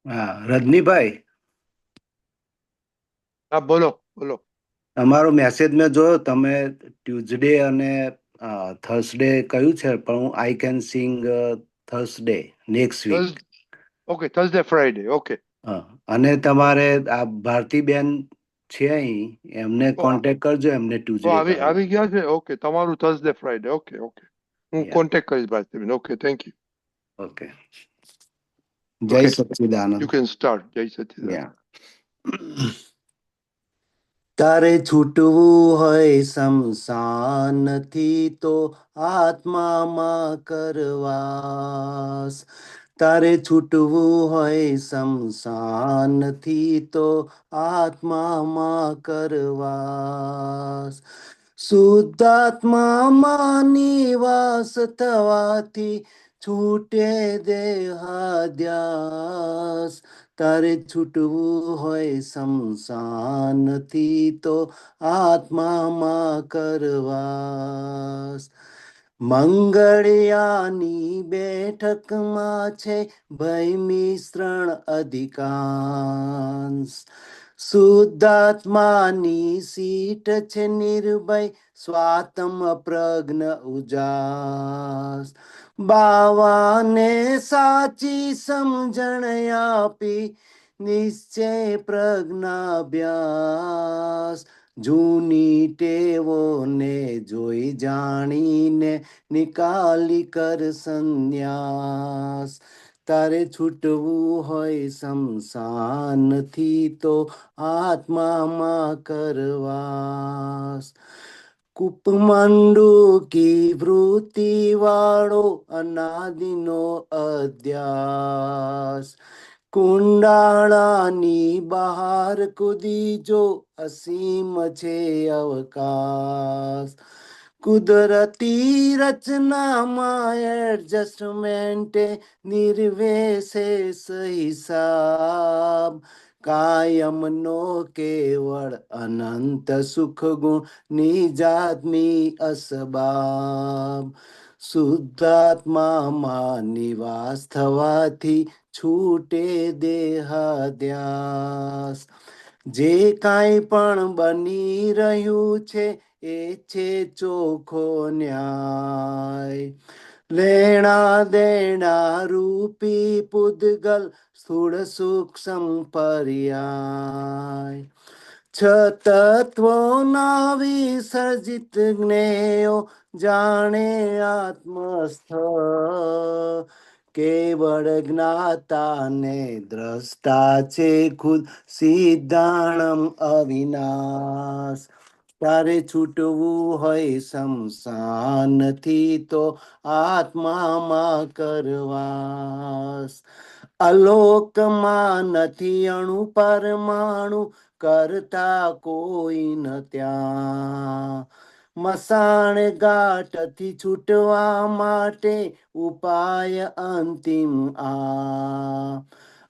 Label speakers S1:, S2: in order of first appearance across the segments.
S1: હા, રજનીભાઈ,
S2: હા, બોલો બોલો.
S1: તમારો મેસેજ મેં જોયો. તમે ટ્યુઝડે અને થર્સડે કહ્યું છે, પણ હું I can sing Thursday next week.
S2: Okay, Thursday Friday. Okay.
S1: હા, અને તમારે આ ભારતીબેન છે અહીં, એમને
S2: ઓ
S1: કોન્ટેક્ટ કરજો, એમને ટ્યુઝડે
S2: આવી
S1: કરાવો.
S2: આવી ગયા છે. ઓકે, તમારું થર્સડે ફ્રાઈડે. ઓકે ઓકે, હું
S1: યા,
S2: કોન્ટેક્ટ કરીશ ભાઈ. Okay, thank you.
S1: ઓકે. જય
S2: okay,
S1: Sachchidanand.
S2: You can start. જય સચિદાન.
S1: યા. તારે છૂટવું હોય શમશાનથી તો આત્મામાં કરવાસ. તારે છૂટવું હોય શમશાનથી તો આત્મામાં કરવાસ. શુદ્ધાત્મામાં નિવાસ થવાથી છૂટે દેહાદ્યાસ. તારે છૂટવું હોય શમશાનથી તો આત્મામાં કરવાસ. મંગળયાની બેઠકમાં છે ભય મિશ્રણ અધિકાંશ. શુદ્ધાત્માની સીટ છે નિર્ભય સ્વાતમ પ્રજ્ઞ ઉજાસ. બાવાને સાચી સમજણ આપી નિશ્ચય પ્રજ્ઞાભ્યાસ. જૂની ટેવોને જોઈ જાણીને નિકાલી કર સંન્યાસ. તારે છૂટવું હોય શમશાનથી તો આત્મામાં કરવાસ. કૂપમાંડુ કી વૃત્તિ વાળો અનાદિનો અધ્યાસ. કુંડાળાની બહાર કૂદી જો અસીમ છે અવકાશ. કુદરતી રચનામાં એડજસ્ટમેન્ટ નિર્વેશેષ હિસાબ. કાયમનો કેવળ અનંત સુખ ગુણ નિજાત્મી અસબાબ. શુદ્ધાત્મામાં નિવાસ થવાથી છૂટે દેહાદ્યાસ. જે કાંઈ પણ બની રહ્યું છે એ છે ચોખ્ખો ન્યાય. લેણા દેણા રૂપી પૂદગલ સ્થૂળ સૂક્ષ્મ પર્યાય. છ તત્વોના વિસર્જિત જ્ઞેયો જાણે આત્મસ્થ. કેવળ જ્ઞાતા ને દ્રષ્ટા છે ખુદ સિદ્ધાણમ અવિનાશ. તારે છૂટવું હોય શમશાનથી તો આત્મામાં કરવાસ. અલોકમાં નથી અણુ પરમાણુ કરતા કોઈ ન ત્યાં. મસાણ ગાંઠથી છૂટવા માટે ઉપાય અંતિમ આ.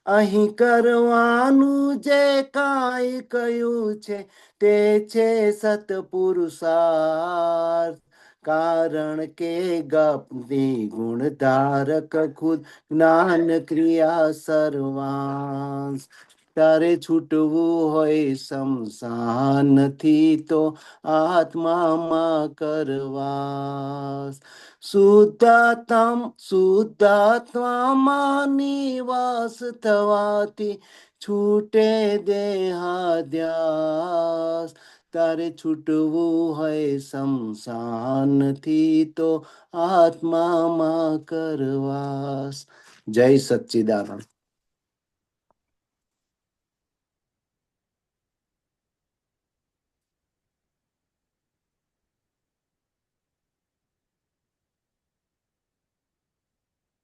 S1: અહીં કરવાનું જે કાંઈ કહ્યું છે તે છે સત્પુરુષાર્થ. કારણ કે ગપની ગુણધારક ખુદ જ્ઞાન ક્રિયા સર્વાંશ. તારે છૂટવું હોય શમશાનથી તો આત્મામાં કરવાસ. શુદ્ધાત્મામાં નિવાસ થવાથી છૂટે દેહાદ્યાસ. તારે છૂટવું હોય શમશાનથી તો આત્મામાં કરવાસ. જય સચ્ચિદાનંદ.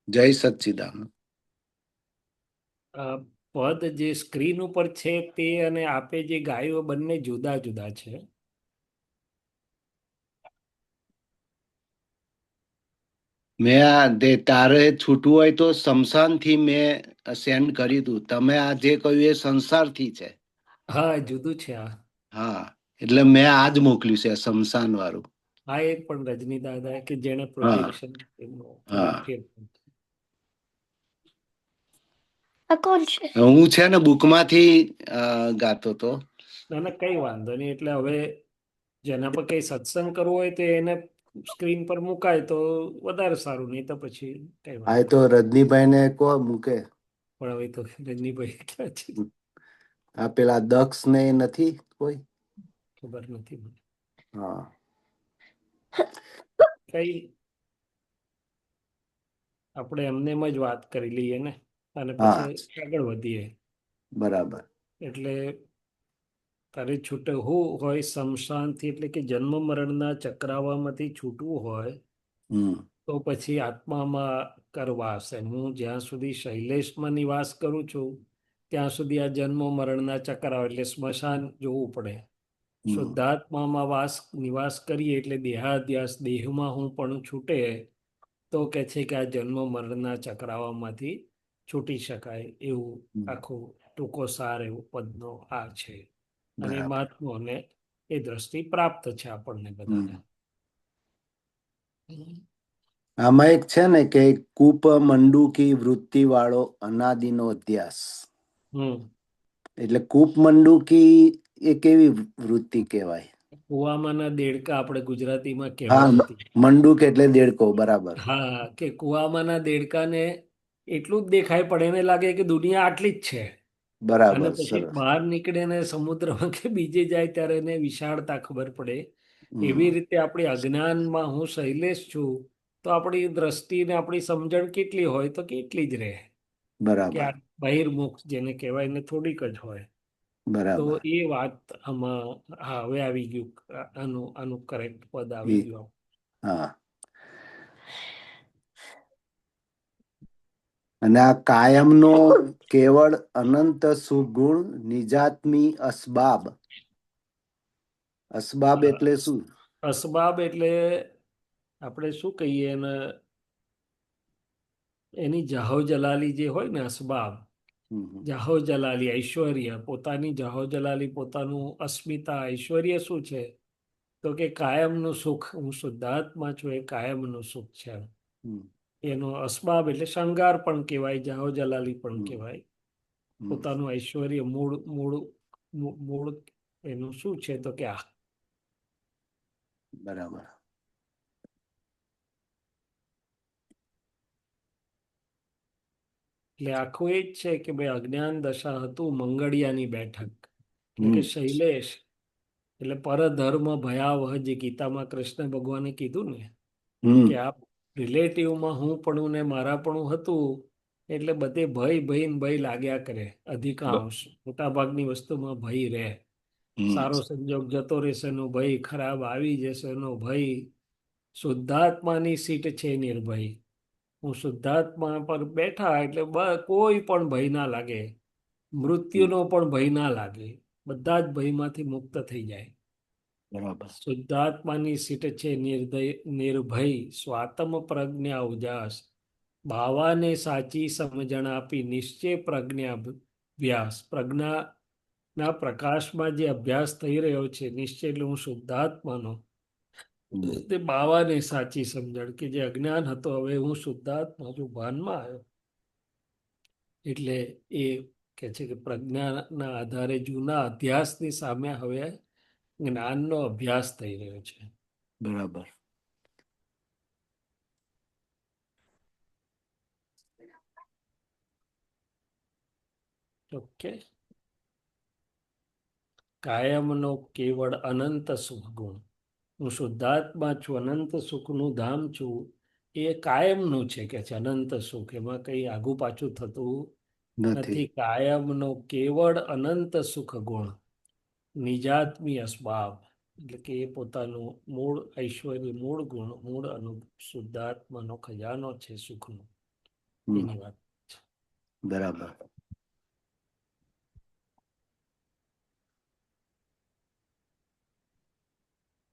S1: જય સચ્ચિદાનંદ.
S3: પદ જે સ્ક્રીન ઉપર છે તે અને આપે જે ગાયો બંને જુદા જુદા છે.
S1: તારે છૂટવું હોય તો શમશાનથી મેં સેન્ડ કર્યું હતું. તમે આ જે કહ્યું એ સંસારથી છે.
S3: હા, જુદું છે આ.
S1: હા, એટલે મેં આજ મોકલ્યું છે શમશાન વાળું.
S3: આ એક પણ રજની દાદા કે જેને
S1: હા
S3: પ્રોજેક્શન
S1: હા
S3: થોડું ફેર.
S4: આ કોણ છે?
S1: હું છે ને બુકમાંથી ગાતો તો.
S3: અને કઈ વાંધો નહીં. એટલે હવે જેના પર કઈ સત્સંગ કરવો હોય તો એને સ્ક્રીન પર મુકાય તો વધારે સારું, નહીં તો પછી કઈ
S1: આ
S3: વાંધો
S1: તો
S3: નહીં.
S1: રજનીભાઈને કહો મૂકે.
S3: પણ હવે તો રજનીભાઈ ક્યાં છે
S1: આ પેલા દક્ષ ને નથી કોઈ.
S3: ખબર નથી મને.
S1: હા,
S3: કઈ આપણે એમને એમ જ વાત કરી લઈએ ને, અને
S1: હા,
S3: પછી આગળ વધીએ.
S1: બરાબર.
S3: એટલે તારે છૂટે હું હોય શમશાનથી, એટલે કે જન્મ મરણના ચક્રાવામાંથી છૂટવું હોય
S1: હમ
S3: તો પછી આત્મામાં કરવાસ. હું જ્યાં સુધી શૈલેષમાં નિવાસ કરું છું ત્યાં સુધી આ જન્મ મરણના ચક્રાવ એટલે સ્મશાન જોવું પડે.
S1: હમ
S3: શુદ્ધાત્મામાં નિવાસ કરીએ એટલે દેહાધ્યાસ, દેહમાં હું પણ છૂટે તો કે છે કે આ જન્મ મરણના ચક્રાવામાંથી છૂટી શકાય. એવું
S1: હમ,
S3: આખું ટૂંકો સાર એવું પદનો આ છે. અને
S1: બરાબર.
S3: મહાત્માઓને એ દ્રષ્ટિ પ્રાપ્ત છે આપણને બધાને.
S1: હમ આમાં એક છે ને કે કૂપ મંડુકી વૃત્તિ વાળો અનાદિનો અધ્યાસ.
S3: હમ
S1: એટલે કૂપ મંડુકી એ કેવી વૃત્તિ કહેવાય?
S3: કુવામાંના દેડકા આપણે ગુજરાતીમાં
S1: હા,
S3: કહેવત હતી.
S1: મંડુક એટલે દેડકો, બરાબર.
S3: હા, કે કુવામાંના દેડકાને એટલું જ દેખાય પડે, એને લાગે કે દુનિયા આટલી જ છે. અને
S1: બરાબર,
S3: પછી
S1: સરસ.
S3: બહાર નીકળે ને સમુદ્રમાં કે બીજે જાય ત્યારે એને વિશાળતા ખબર પડે. એવી
S1: હમ
S3: રીતે આપણી અજ્ઞાનમાં હું શૈલેષ છું તો આપણી દ્રષ્ટિ ને આપણી સમજણ કેટલી હોય તો કેટલી જ રહે. કે
S1: બરાબર,
S3: આ બહિર્મુખ જેને કહેવાય ને થોડીક જ હોય. તો
S1: બરાબર.
S3: એ વાત આમાં હા હવે આવી ગયું. આનું કરેક્ટ પદ આવી
S1: ઈ-
S3: ગયું.
S1: હા, અને આ કાયમનો કેવળ અનંત સુગુણ નિજાત્મી અસબાબ. અસબાબ એટલે શું?
S3: અસબાબ એટલે આપણે શું કહીએ એને, એની જાહો જલાલી જે હોય ને અસબાબ,
S1: હમ, હમ,
S3: જાહો જલાલી ઐશ્વર્ય, પોતાની જાહો જલાલી, પોતાનું અસ્મિતા ઐશ્વર્ય શું છે તો કે કાયમનું સુખ. હું શુદ્ધાત્મા છું એ કાયમનું સુખ છે.
S1: હમ,
S3: એનો અસબાબ એટલે શણગાર પણ કહેવાય, જાહો જલાલી પણ
S1: હમ,
S3: કહેવાય.
S1: હમ,
S3: પોતાનું ઐશ્વર્ય મૂળ મૂળ મૂળ એનું શું છે તો કે આ.
S1: બરાબર.
S3: એટલે આખું એ જ છે કે ભાઈ અજ્ઞાન દશા હતું મંગળિયાની બેઠક, એટલે કે
S1: હમ
S3: શૈલેષ એટલે પરધર્મ ભયાવહ, જે ગીતામાં કૃષ્ણ ભગવાને કીધું ને કે
S1: હમ
S3: આ રિલેટિવમાં હું પણ ને મારા પણ હતું, એટલે બધે ભય ભય ને ભય લાગ્યા કરે.
S1: બ-
S3: અધિકાંશ મોટા ભાગની વસ્તુમાં ભય રહે.
S1: હમ
S3: સારો સંજોગ જતો રહેશે એનો ભય, ખરાબ આવી જશે એનો ભય. શુદ્ધાત્માની સીટ છે નિર્ભય. હું શુદ્ધાત્મા પર બેઠા એટલે કોઈ પણ ભય ના લાગે.
S1: હમ,
S3: મૃત્યુનો પણ ભય ના લાગે. બધા જ ભયમાંથી મુક્ત થઈ જાય.
S1: બરાબર.
S3: શુદ્ધાત્માની સીટ છે નિર્ભય, સ્વાતમ પ્રજ્ઞા ઉજાસ. બાવાને સાચી સમજણ આપી નિશ્ચય પ્રજ્ઞા અભ્યાસ. પ્રજ્ઞાના પ્રકાશમાં જે અભ્યાસ થઈ રહ્યો છે નિશ્ચય એટલે હું શુદ્ધાત્માનો,
S1: હમ,
S3: તે બાવાને સાચી સમજણ, કે જે અજ્ઞાન હતો હવે હું શુદ્ધાત્મા છું, ભાનમાં આવ્યો. એટલે એ કે છે કે પ્રજ્ઞાના આધારે જૂના અધ્યાસની સામે હવે જ્ઞાનનો અભ્યાસ થઈ રહ્યો છે.
S1: બરાબર.
S3: ઓકે. કાયમનો કેવળ અનંત સુખ ગુણ. હું શુદ્ધાત્મા છું, અનંત સુખનું ધામ છું. એ કાયમનું છે કે છે અનંત સુખ. એમાં કઈ આગુ પાછું થતું
S1: નથી.
S3: નથી. કાયમનો કેવળ અનંત સુખ ગુણ નિજાત્મી અસ્બાબ, એટલે કે એ પોતાનું મૂળ ઐશ્વર્ય, મૂળ ગુણ, મૂળ શુદ્ધાત્માનો ખજાનો છે સુખનો.
S1: હમ,
S3: એની વાત છે.
S1: બરાબર.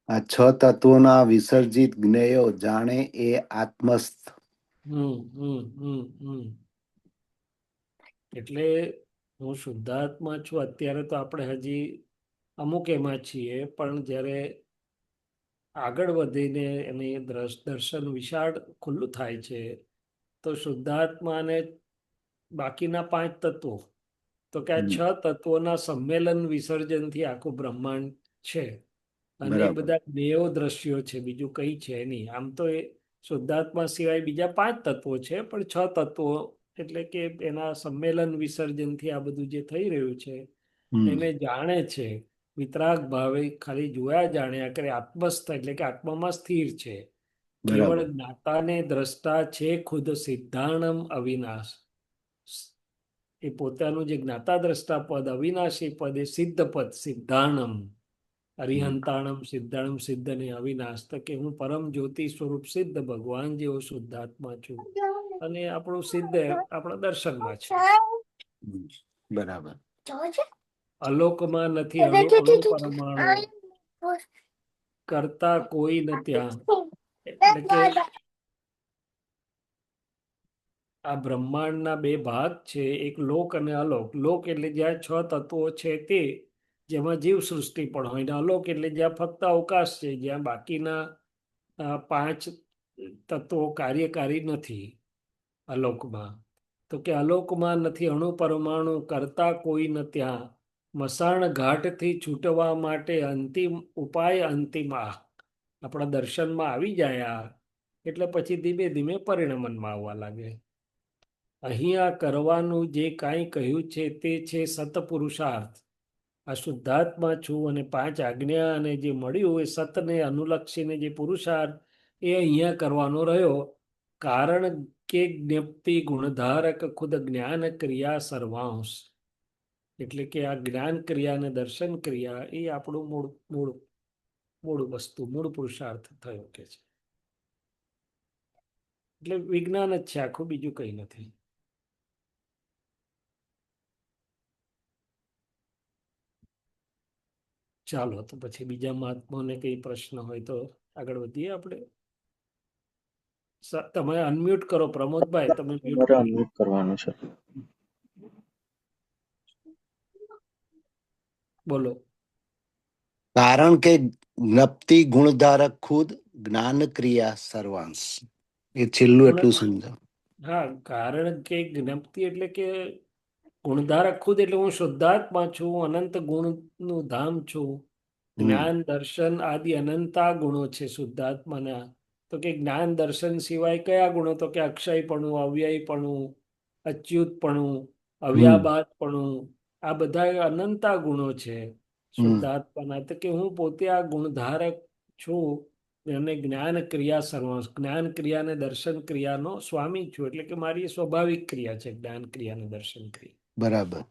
S1: આ છ તત્વોના વિસર્જિત જ્ઞેયો જાણે એ આત્મસ્થ.
S3: હમ હમ હમ હમ એટલે હું શુદ્ધાત્મા છું. અત્યારે તો આપણે હજી અમુક એમાં છીએ, પણ જ્યારે આગળ વધીને એની દર્શન વિશાળ ખુલ્લું થાય છે તો શુદ્ધાત્માને બાકીના 5 તત્વો. તો કે આ
S1: હમ.
S3: 6 તત્વોના સંમેલન વિસર્જનથી આખું બ્રહ્માંડ છે. અને એ
S1: બરાબર.
S3: બધા જ્ઞેયો દ્રશ્યો છે, બીજું કઈ છે નહીં. આમ તો એ શુદ્ધાત્મા સિવાય બીજા 5 તત્વો છે, પણ 6 તત્વો એટલે કે એના સંમેલન વિસર્જનથી આ બધું જે થઈ રહ્યું છે
S1: હમ.
S3: એને જાણે છે. વિતરાગ ભાવે ખાલી જોયા જાણ્યા કરે, આત્મસ્થ એટલે કે આત્મામાં સ્થિર છે. કેવળ
S1: બરાબર.
S3: જ્ઞાતાને દ્રષ્ટા છે ખુદ સિદ્ધાણમ અવિનાશ. એ પોતાનું જે જ્ઞાતા દ્રષ્ટા પદ અવિનાશી પદ એ સિદ્ધ પદ સિદ્ધાણમ. અરિહંતાણમ સિદ્ધાણમ, સિદ્ધ ને અવિનાશ. તો કે હું પરમ જ્યોતિ સ્વરૂપ સિદ્ધ ભગવાન જેવો શુદ્ધાત્મા છું. અને આપણું સિદ્ધ આપણા દર્શનમાં છે.
S1: હમ. બરાબર.
S3: અલોકમાં નથી અણુ પરમાણુ, કરતા કોઈ ન ત્યાં. એટલે કે આ બ્રહ્માંડના 2 ભાગ છે, એક લોક અને અલોક. લોક એટલે જ્યાં 6 તત્વો છે તે, જેમાં જીવ સૃષ્ટિ પણ હોય. ને અલોક એટલે જ્યાં ફક્ત અવકાશ છે, જ્યાં બાકીના 5 તત્વો કાર્યકારી નથી અલોકમાં. તો કે અલોકમાં નથી અણુ પરમાણુ, કરતા કોઈ ન ત્યાં. મસાણ ઘાટથી છૂટવા માટે અંતિમ ઉપાય અંતિમ આ. આપણા દર્શનમાં આવી જાય આ, એટલે પછી ધીમે ધીમે પરિણમનમાં આવવા લાગે. અહીંયા કરવાનું જે કાંઈ કહ્યું છે તે છે સતપુરુષાર્થ. આ શુદ્ધાત્મા છું અને 5 આજ્ઞા અને જે મળ્યું એ સતને અનુલક્ષીને જે પુરુષાર્થ એ અહીંયા કરવાનો રહ્યો. કારણ કે જ્ઞપ્તિ ગુણધારક ખુદ જ્ઞાન ક્રિયા સર્વાંશ. એટલે કે આ જ્ઞાન ક્રિયા અને દર્શન ક્રિયા એ આપણું મૂળ વસ્તુ, મૂળ પુરુષાર્થ થયો કે છે. એટલે વિજ્ઞાન જ છે આખું, બીજું કંઈ નથી. ચાલો તો પછી બીજા મહાત્માઓને કઈ પ્રશ્ન હોય તો આગળ વધીએ આપણે. તમે અનમ્યુટ કરો પ્રમોદભાઈ, તમે મ્યુટ
S4: તમારે
S3: કરો.
S4: અનમ્યુટ કરવાનું છે.
S3: બોલો.
S1: કારણ કે જ્ઞપ્તિ ગુણધારક ખુદ જ્ઞાન ક્રિયા સર્વાંશ. એ છેલ્લું એટલું સમજાવ.
S3: હા, કારણ કે જ્ઞપ્તિ એટલે કે ગુણધારક ખુદ એટલે હું શુદ્ધાત્મા છું, અનંત ગુણનું ધામ છું. જ્ઞાન દર્શન આદિ અનંતા ગુણો છે શુદ્ધાત્માના. તો કે જ્ઞાન દર્શન સિવાય કયા ગુણો? તો કે અક્ષયપણું, અવ્યયપણું, અચ્યુતપણું, અવ્યાબાદપણું, આ બધા અનંતા ગુણો છે શુદ્ધાત્માના. તો કે હું પોતે આ ગુણધારક છું અને જ્ઞાન ક્રિયા સર્વાંશ, જ્ઞાન ક્રિયા અને દર્શન ક્રિયાનો સ્વામી છું. એટલે કે મારી સ્વાભાવિક ક્રિયા છે જ્ઞાન ક્રિયા અને દર્શન ક્રિયા.
S1: બરાબર.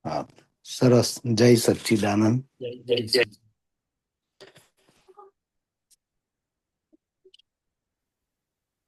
S1: હા, સરસ. જય સચ્ચિદાનંદ.
S3: જય જય